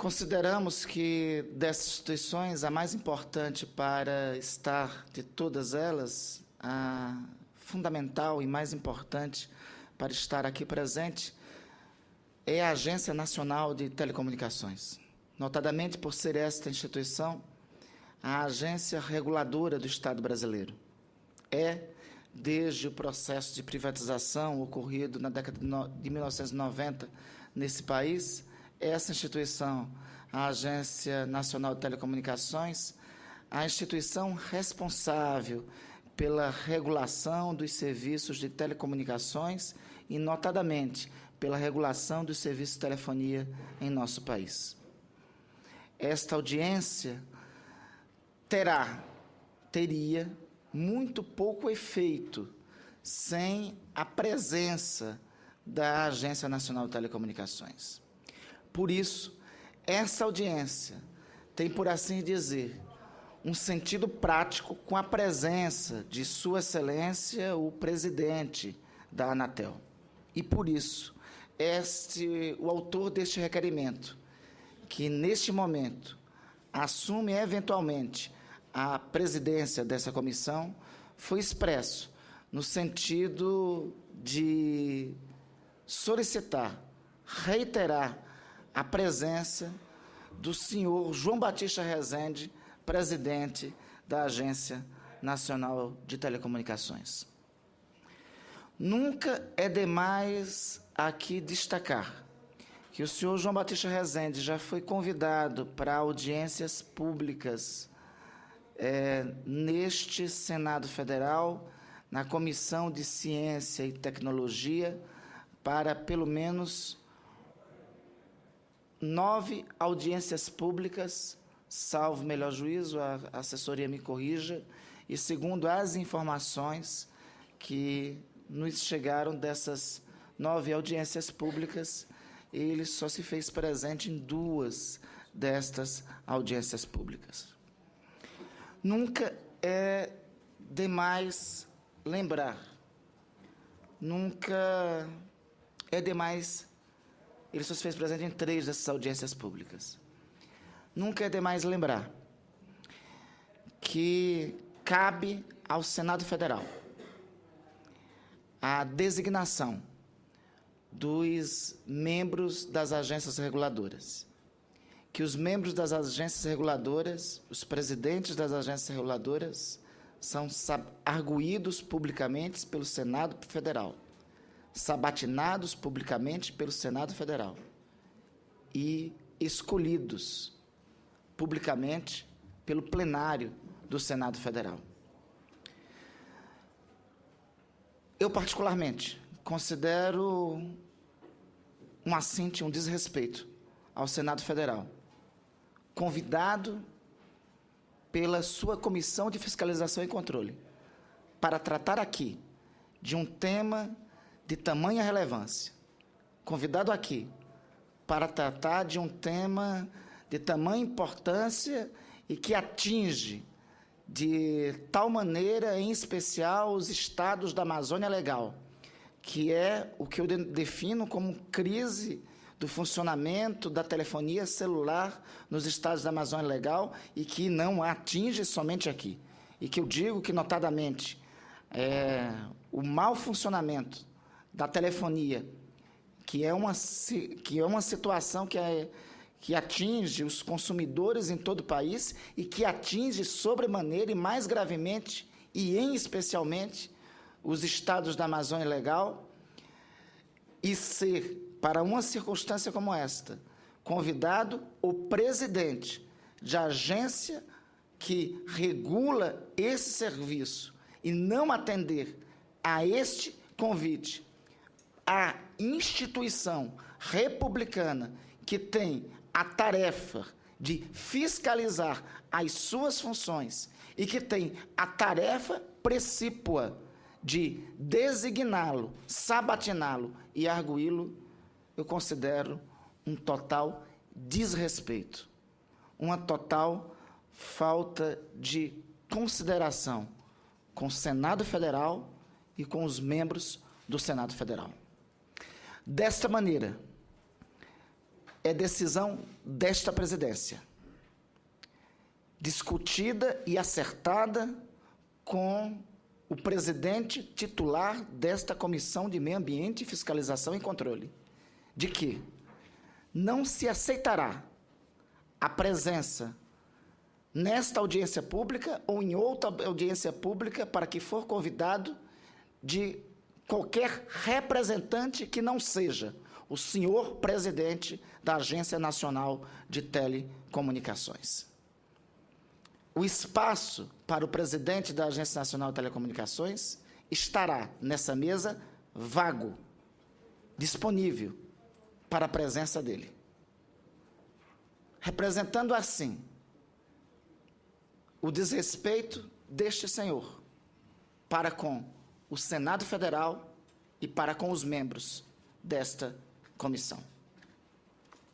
Consideramos que dessas instituições, a mais importante para estar de todas elas, a fundamental e mais importante para estar aqui presente, é a Agência Nacional de Telecomunicações. Notadamente por ser esta instituição a agência reguladora do Estado brasileiro. Desde o processo de privatização ocorrido na década de 1990 nesse país, essa instituição, a Agência Nacional de Telecomunicações, a instituição responsável pela regulação dos serviços de telecomunicações e, notadamente, pela regulação dos serviços de telefonia em nosso país. Esta audiência teria muito pouco efeito sem a presença da Agência Nacional de Telecomunicações. Por isso, essa audiência tem, por assim dizer, um sentido prático com a presença de Sua Excelência, o presidente da Anatel. E, por isso, o autor deste requerimento, que, neste momento, assume, eventualmente, a presidência dessa comissão, foi expresso no sentido de solicitar, reiterar a presença do senhor João Batista Rezende, presidente da Agência Nacional de Telecomunicações. Nunca é demais aqui destacar que o senhor João Batista Rezende já foi convidado para audiências públicas neste Senado Federal, na Comissão de Ciência e Tecnologia, para pelo menos 9 audiências públicas, salvo melhor juízo, a assessoria me corrija, e segundo as informações que nos chegaram dessas 9 audiências públicas, ele só se fez presente em 2 destas audiências públicas. Nunca é demais lembrar, nunca é demais, ele só se fez presente em 3 dessas audiências públicas. Nunca é demais lembrar que cabe ao Senado Federal a designação dos membros das agências reguladoras, que os membros das agências reguladoras, os presidentes das agências reguladoras, são arguídos publicamente pelo Senado Federal, sabatinados publicamente pelo Senado Federal e escolhidos publicamente pelo plenário do Senado Federal. Eu, particularmente, considero um assinte, um desrespeito ao Senado Federal, convidado pela sua Comissão de Fiscalização e Controle para tratar aqui de um tema de tamanha relevância, convidado aqui para tratar de um tema de tamanha importância e que atinge de tal maneira, em especial, os estados da Amazônia Legal, que é o que eu defino como crise do funcionamento da telefonia celular nos estados da Amazônia Legal e que não atinge somente aqui. E que eu digo que, notadamente, o mau funcionamento da telefonia, que é uma situação que atinge os consumidores em todo o país e que atinge sobremaneira e mais gravemente e em especialmente os estados da Amazônia Legal, e ser, para uma circunstância como esta, convidado o presidente de agência que regula esse serviço e não atender a este convite, a instituição republicana que tem a tarefa de fiscalizar as suas funções e que tem a tarefa precípua de designá-lo, sabatiná-lo e arguí-lo, eu considero um total desrespeito, uma total falta de consideração com o Senado Federal e com os membros do Senado Federal. Desta maneira, é decisão desta presidência, discutida e acertada com o presidente titular desta Comissão de Meio Ambiente, Fiscalização e Controle, de que não se aceitará a presença nesta audiência pública ou em outra audiência pública para que for convidado de qualquer representante que não seja o senhor presidente da Agência Nacional de Telecomunicações. O espaço para o presidente da Agência Nacional de Telecomunicações estará nessa mesa vago, disponível para a presença dele. Representando assim o desrespeito deste senhor para com o Senado Federal e para com os membros desta comissão.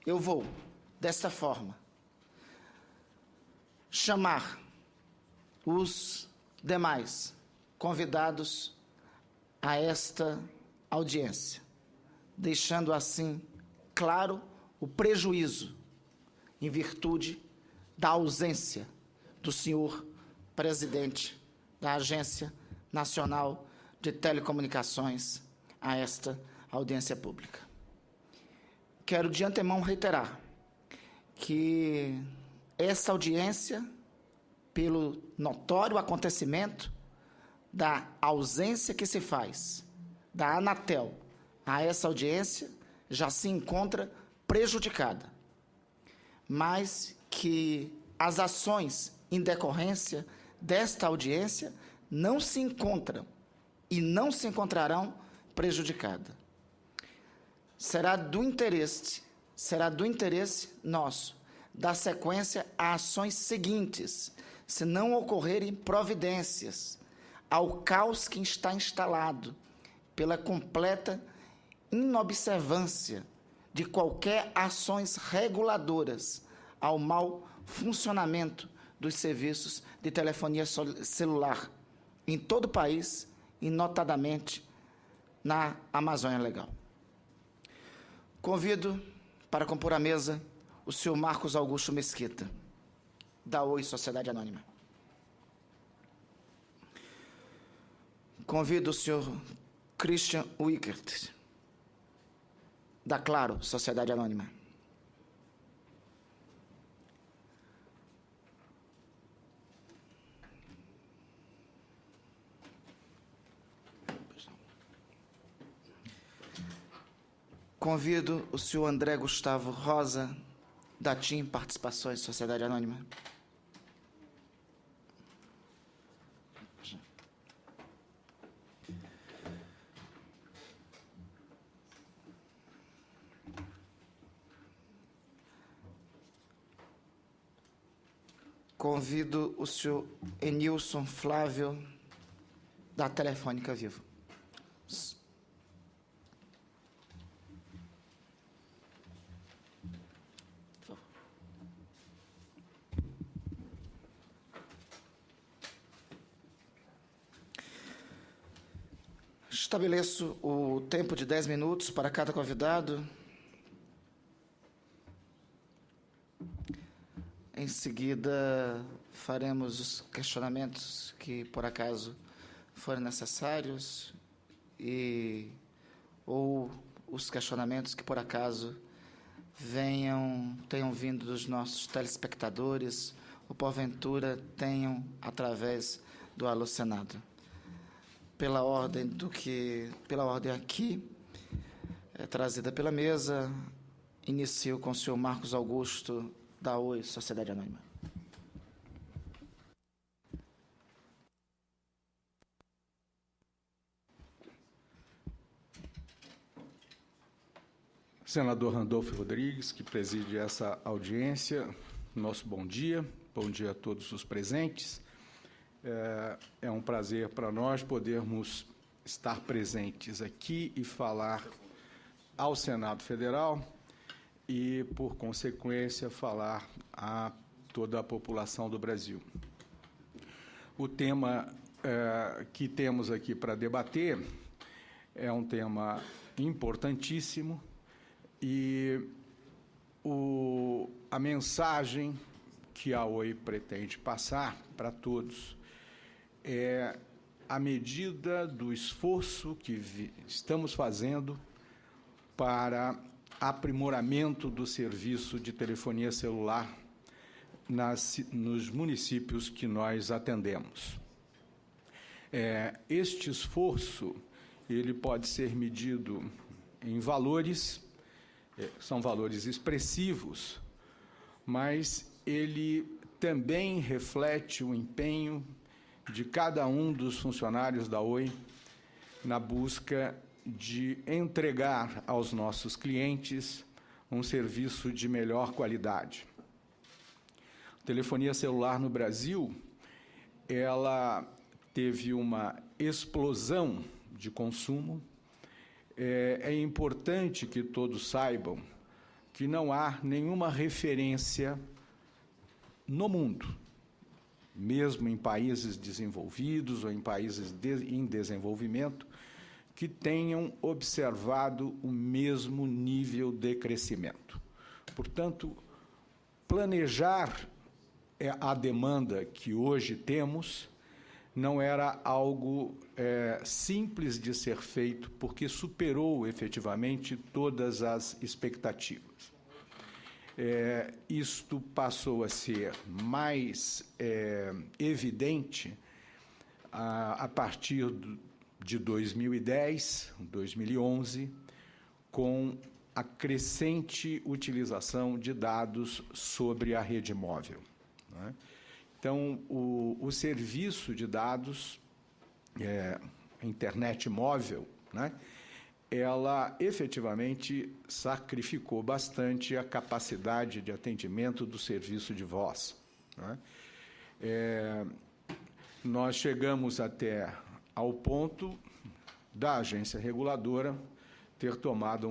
Eu vou, desta forma, chamar os demais convidados a esta audiência, deixando assim claro o prejuízo em virtude da ausência do senhor presidente da Agência Nacional de Telecomunicações a esta audiência pública. Quero de antemão reiterar que essa audiência, pelo notório acontecimento da ausência que se faz da Anatel a essa audiência, já se encontra prejudicada, mas que as ações em decorrência desta audiência não se encontram e não se encontrarão prejudicadas. Será do interesse nosso dar sequência a ações seguintes, se não ocorrerem providências ao caos que está instalado pela completa inobservância de qualquer ações reguladoras ao mau funcionamento dos serviços de telefonia celular em todo o país e, notadamente, na Amazônia Legal. Convido para compor a mesa o senhor Marcos Augusto Mesquita, da Oi Sociedade Anônima. Convido o senhor Christian Wickert, da Claro Sociedade Anônima. Convido o senhor André Gustavo Rosa, da TIM Participações Sociedade Anônima. Convido o senhor Enilson Flávio, da Telefônica Vivo. Estabeleço o tempo de 10 minutos para cada convidado. Em seguida, faremos os questionamentos que, por acaso, forem necessários ou os questionamentos que, por acaso, tenham vindo dos nossos telespectadores ou, porventura, tenham através do Alô Senado. Pela ordem aqui, trazida pela mesa, inicio com o senhor Marcos Augusto, da Oi Sociedade Anônima. Senador Randolfo Rodrigues, que preside essa audiência, nosso bom dia a todos os presentes. É um prazer para nós podermos estar presentes aqui e falar ao Senado Federal e, por consequência, falar a toda a população do Brasil. O tema que temos aqui para debater é um tema importantíssimo e a mensagem que a Oi pretende passar para todos é à medida do esforço que estamos fazendo para aprimoramento do serviço de telefonia celular nos municípios que nós atendemos. Este esforço ele pode ser medido em valores, são valores expressivos, mas ele também reflete o empenho de cada um dos funcionários da Oi na busca de entregar aos nossos clientes um serviço de melhor qualidade. A telefonia celular no Brasil, ela teve uma explosão de consumo. É importante que todos saibam que não há nenhuma referência no mundo, mesmo em países desenvolvidos ou em países em desenvolvimento, que tenham observado o mesmo nível de crescimento. Portanto, planejar a demanda que hoje temos não era algo simples de ser feito, porque superou efetivamente todas as expectativas. Isto passou a ser mais evidente a partir de 2010, 2011, com a crescente utilização de dados sobre a rede móvel, né? Então, o serviço de dados, a internet móvel, né, ela efetivamente sacrificou bastante a capacidade de atendimento do serviço de voz, né? Nós chegamos até ao ponto da agência reguladora ter tomado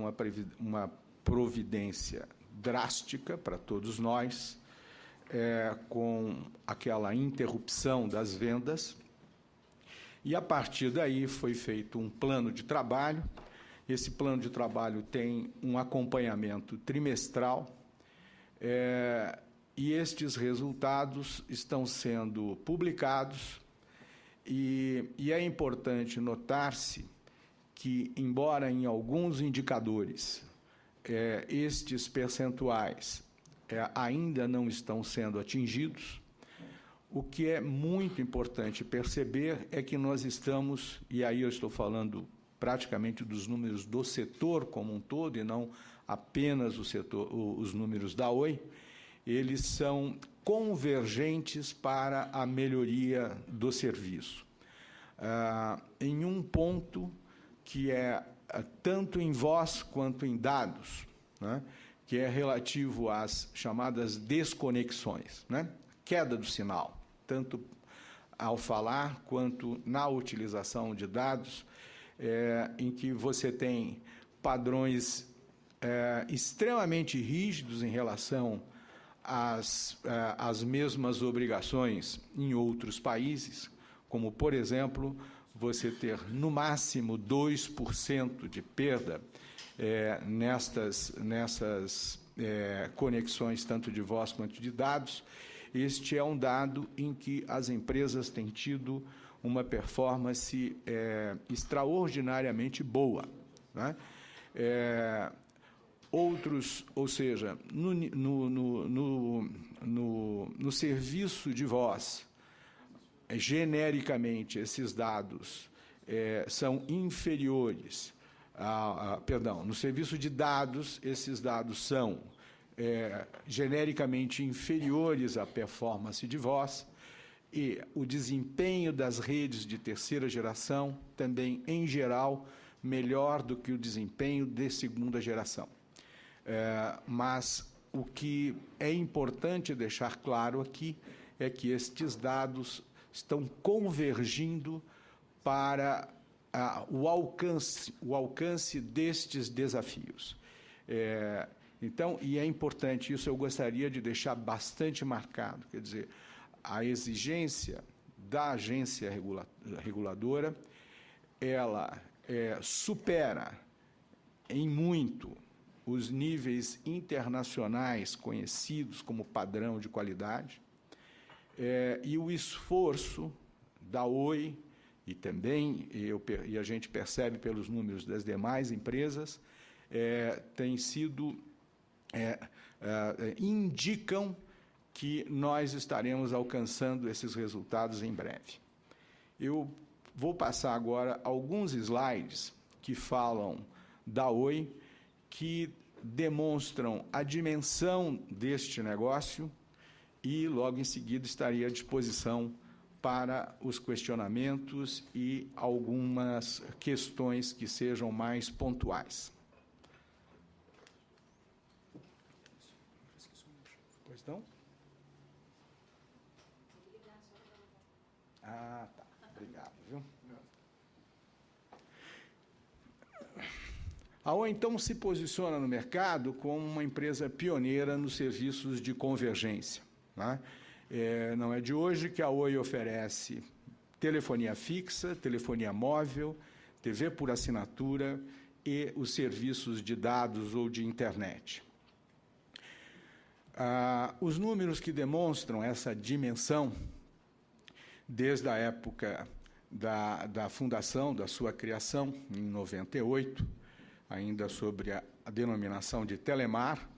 uma providência drástica para todos nós, com aquela interrupção das vendas, e a partir daí foi feito um plano de trabalho. Esse plano de trabalho tem um acompanhamento trimestral, e estes resultados estão sendo publicados, e é importante notar-se que, embora em alguns indicadores estes percentuais ainda não estão sendo atingidos, o que é muito importante perceber é que nós estamos, e aí eu estou falando praticamente dos números do setor como um todo, e não apenas os números da Oi, eles são convergentes para a melhoria do serviço. Em um ponto que é tanto em voz quanto em dados, né, que é relativo às chamadas desconexões, né, queda do sinal, tanto ao falar quanto na utilização de dados, em que você tem padrões extremamente rígidos em relação às mesmas obrigações em outros países, como, por exemplo, você ter no máximo 2% de perda nessas conexões, tanto de voz quanto de dados. Este é um dado em que as empresas têm tido uma performance extraordinariamente boa, né? Outros, ou seja, no serviço de voz, genericamente, esses dados são inferiores. Perdão, no serviço de dados, esses dados são genericamente inferiores à performance de voz, e o desempenho das redes de terceira geração também, em geral, melhor do que o desempenho de segunda geração. Mas o que é importante deixar claro aqui é que estes dados estão convergindo para o alcance destes desafios. Então, e é importante, isso eu gostaria de deixar bastante marcado, quer dizer, a exigência da agência reguladora, ela supera em muito os níveis internacionais conhecidos como padrão de qualidade, e o esforço da Oi, e também, e a gente percebe pelos números das demais empresas, tem sido, indicam que nós estaremos alcançando esses resultados em breve. Eu vou passar agora alguns slides que falam da Oi, que demonstram a dimensão deste negócio, e logo em seguida estaria à disposição para os questionamentos e algumas questões que sejam mais pontuais. Pois não? Ah, tá. Obrigado, viu? A Oi, então, se posiciona no mercado como uma empresa pioneira nos serviços de convergência, né? Não é de hoje que a Oi oferece telefonia fixa, telefonia móvel, TV por assinatura e os serviços de dados ou de internet. Os números que demonstram essa dimensão, desde a época da fundação, da sua criação, em 98, ainda sobre a denominação de Telemar,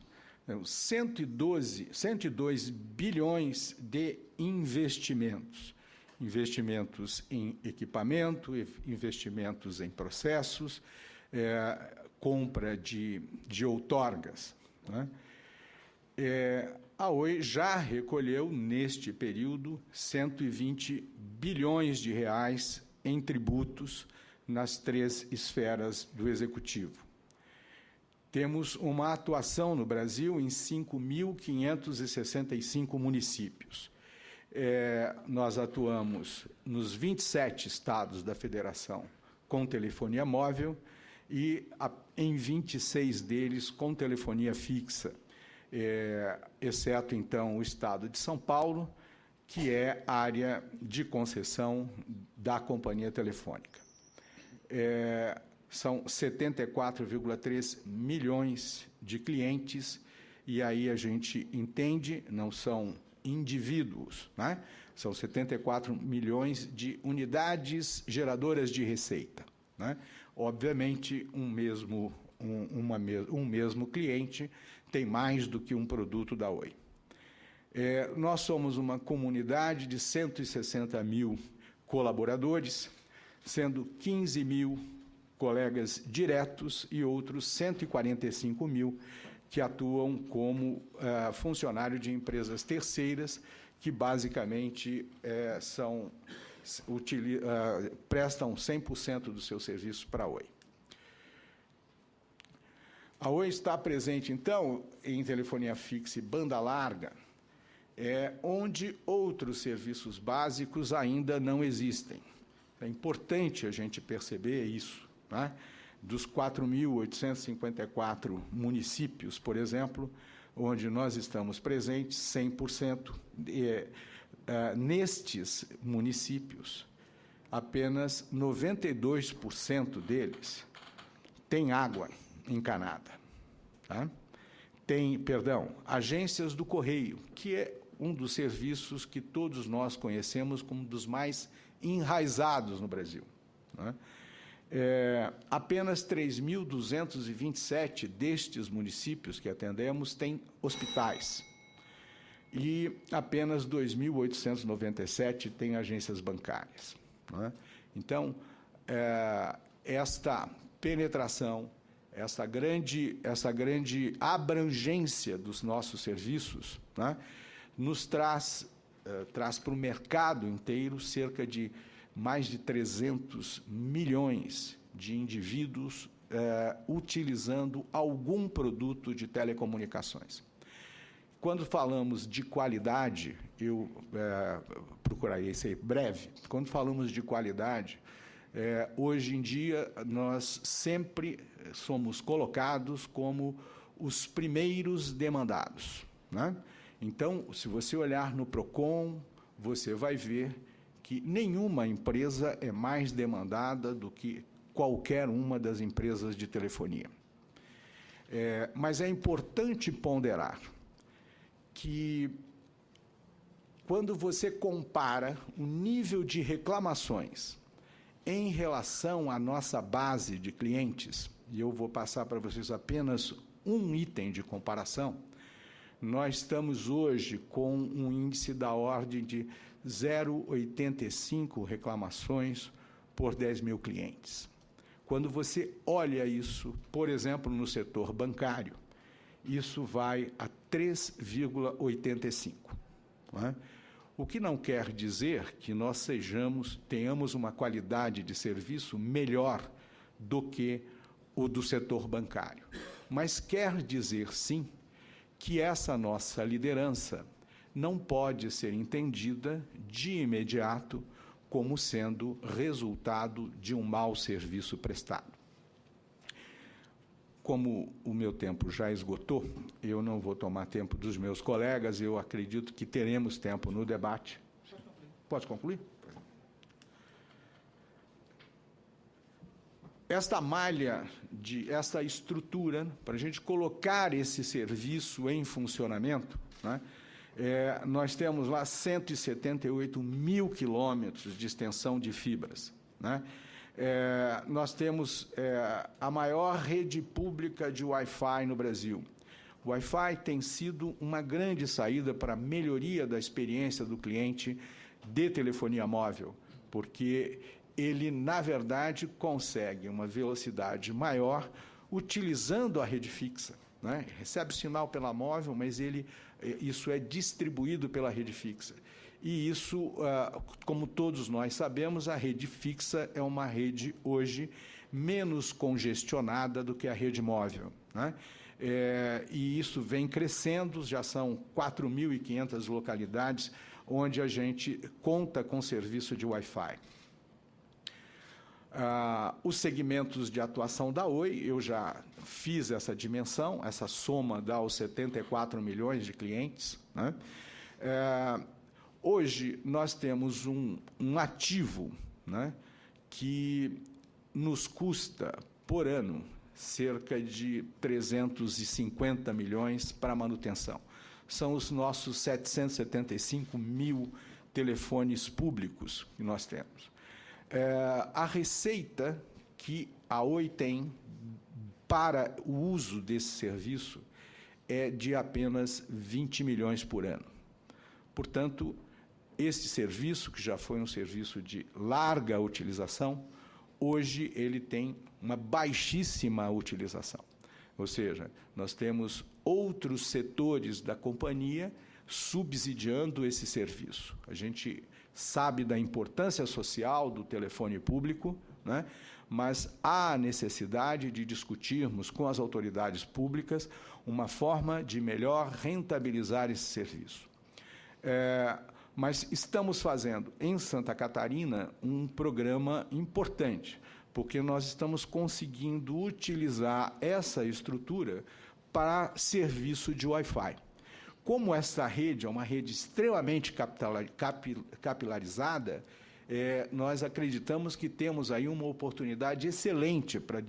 102 bilhões de investimentos. Investimentos em equipamento, investimentos em processos, compra de outorgas, né? A Oi já recolheu, neste período, 120 bilhões de reais em tributos nas 3 esferas do Executivo. Temos uma atuação no Brasil em 5.565 municípios. Nós atuamos nos 27 estados da Federação com telefonia móvel e em 26 deles com telefonia fixa, exceto, então, o estado de São Paulo, que é área de concessão da companhia telefônica. São 74,3 milhões de clientes, e aí a gente entende, não são indivíduos, né? São 74 milhões de unidades geradoras de receita, né? Obviamente, um mesmo cliente tem mais do que um produto da Oi. Nós somos uma comunidade de 160 mil colaboradores, sendo 15 mil colegas diretos e outros 145 mil que atuam como funcionário de empresas terceiras, que basicamente prestam 100% do seu serviço para a Oi. A Oi está presente, então, em telefonia fixa e banda larga, onde outros serviços básicos ainda não existem. É importante a gente perceber isso, né? Dos 4.854 municípios, por exemplo, onde nós estamos presentes, 100%, nestes municípios, apenas 92% deles têm água encanada. Tá? Agências do Correio, que é um dos serviços que todos nós conhecemos como um dos mais enraizados no Brasil, né? Apenas 3.227 destes municípios que atendemos têm hospitais e apenas 2.897 têm agências bancárias, né? Então, esta penetração, essa grande abrangência dos nossos serviços, né, nos traz para o mercado inteiro cerca de mais de 300 milhões de indivíduos utilizando algum produto de telecomunicações. Quando falamos de qualidade, eu procurarei ser breve, quando falamos de qualidade, hoje em dia nós sempre somos colocados como os primeiros demandados, né? Então, se você olhar no PROCON, você vai ver que nenhuma empresa é mais demandada do que qualquer uma das empresas de telefonia. Mas é importante ponderar que, quando você compara o nível de reclamações em relação à nossa base de clientes, e eu vou passar para vocês apenas um item de comparação, nós estamos hoje com um índice da ordem de 0,85 reclamações por 10 mil clientes. Quando você olha isso, por exemplo, no setor bancário, isso vai a 3,85. Não é? O que não quer dizer que nós tenhamos uma qualidade de serviço melhor do que o do setor bancário. Mas quer dizer, sim, que essa nossa liderança não pode ser entendida de imediato como sendo resultado de um mau serviço prestado. Como o meu tempo já esgotou, eu não vou tomar tempo dos meus colegas, eu acredito que teremos tempo no debate. Pode concluir? Esta malha, esta estrutura, para a gente colocar esse serviço em funcionamento, né, nós temos lá 178 mil quilômetros de extensão de fibras, né? Nós temos a maior rede pública de Wi-Fi no Brasil. O Wi-Fi tem sido uma grande saída para a melhoria da experiência do cliente de telefonia móvel, porque ele, na verdade, consegue uma velocidade maior utilizando a rede fixa, né? Recebe o sinal pela móvel, mas isso é distribuído pela rede fixa. E isso, como todos nós sabemos, a rede fixa é uma rede, hoje, menos congestionada do que a rede móvel, né? E isso vem crescendo, já são 4.500 localidades onde a gente conta com serviço de Wi-Fi. Os segmentos de atuação da Oi, eu já fiz essa dimensão, essa soma dá os 74 milhões de clientes, né? Hoje, nós temos um ativo, né, que nos custa, por ano, cerca de 350 milhões para manutenção. São os nossos 775 mil telefones públicos que nós temos. A receita que a Oi tem para o uso desse serviço é de apenas 20 milhões por ano. Portanto, este serviço, que já foi um serviço de larga utilização, hoje ele tem uma baixíssima utilização. Ou seja, nós temos outros setores da companhia subsidiando esse serviço. A gente sabe da importância social do telefone público, né? Mas há necessidade de discutirmos com as autoridades públicas uma forma de melhor rentabilizar esse serviço. Mas estamos fazendo, em Santa Catarina, um programa importante, porque nós estamos conseguindo utilizar essa estrutura para serviço de Wi-Fi. Como essa rede é uma rede extremamente capilarizada, nós acreditamos que temos aí uma oportunidade excelente para a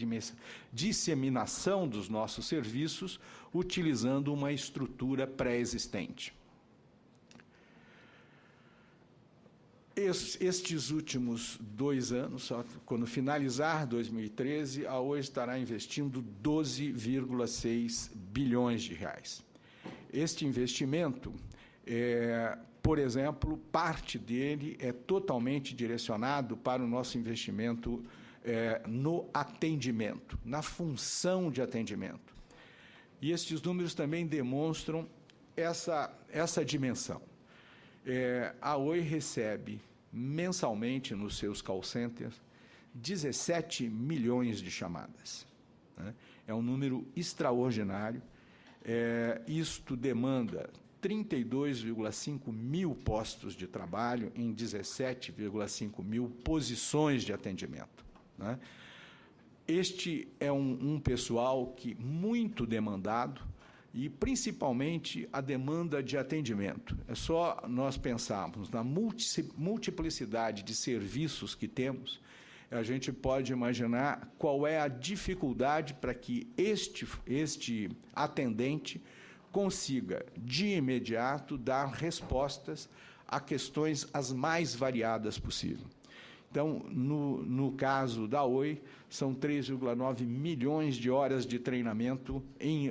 disseminação dos nossos serviços, utilizando uma estrutura pré-existente. Estes últimos 2 anos, quando finalizar 2013, a Oi estará investindo 12,6 bilhões de reais. Este investimento, por exemplo, parte dele é totalmente direcionado para o nosso investimento no atendimento, na função de atendimento. E estes números também demonstram essa dimensão. A Oi recebe mensalmente nos seus call centers 17 milhões de chamadas, né? É um número extraordinário. Isto demanda 32,5 mil postos de trabalho em 17,5 mil posições de atendimento, né? Este é um pessoal que muito demandado, e, principalmente, a demanda de atendimento. É só nós pensarmos na multiplicidade de serviços que temos, a gente pode imaginar qual é a dificuldade para que este atendente consiga, de imediato, dar respostas a questões as mais variadas possível. Então, no caso da Oi, são 3,9 milhões de horas de treinamento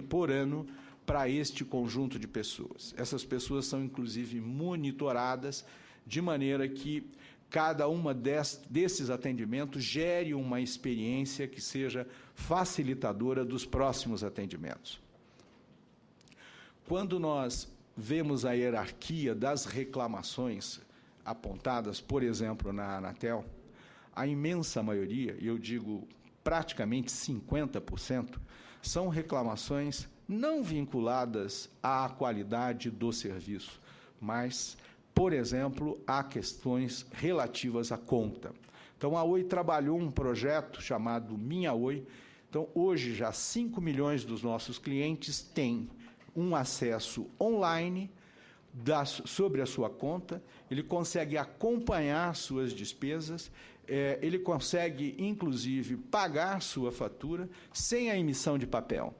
por ano para este conjunto de pessoas. Essas pessoas são, inclusive, monitoradas de maneira que cada uma desses atendimentos gere uma experiência que seja facilitadora dos próximos atendimentos. Quando nós vemos a hierarquia das reclamações apontadas, por exemplo, na Anatel, a imensa maioria, eu digo praticamente 50%, são reclamações não vinculadas à qualidade do serviço, mas, por exemplo, a questões relativas à conta. Então, a Oi trabalhou um projeto chamado Minha Oi. Então, hoje, já 5 milhões dos nossos clientes têm um acesso online sobre a sua conta, ele consegue acompanhar suas despesas, ele consegue, inclusive, pagar sua fatura sem a emissão de papel.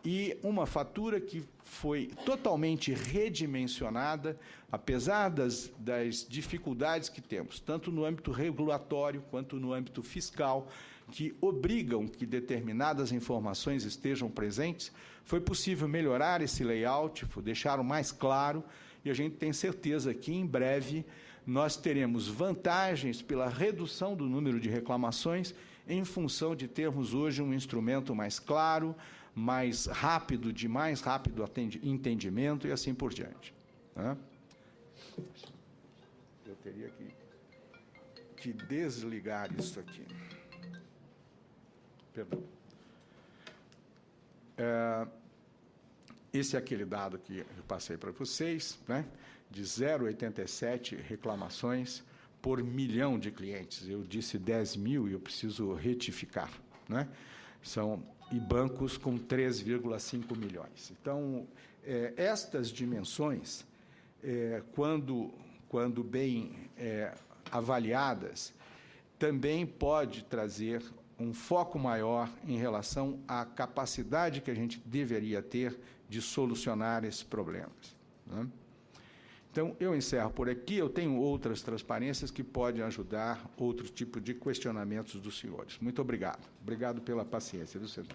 E uma fatura que foi totalmente redimensionada, apesar das dificuldades que temos, tanto no âmbito regulatório quanto no âmbito fiscal, que obrigam que determinadas informações estejam presentes, foi possível melhorar esse layout, deixar mais claro, e a gente tem certeza que, em breve, nós teremos vantagens pela redução do número de reclamações em função de termos hoje um instrumento mais claro, mais rápido, de mais rápido entendimento e assim por diante. Eu teria que desligar isso aqui. Perdão. Esse é aquele dado que eu passei para vocês, né, de 0,87 reclamações por milhão de clientes. Eu disse 10 mil e eu preciso retificar, né? E bancos com 3,5 milhões. Então, estas dimensões, quando bem avaliadas, também pode trazer um foco maior em relação à capacidade que a gente deveria ter de solucionar esses problemas, né? Então, eu encerro por aqui. Eu tenho outras transparências que podem ajudar outro tipo de questionamentos dos senhores. Muito obrigado. Obrigado pela paciência, viu, senhor?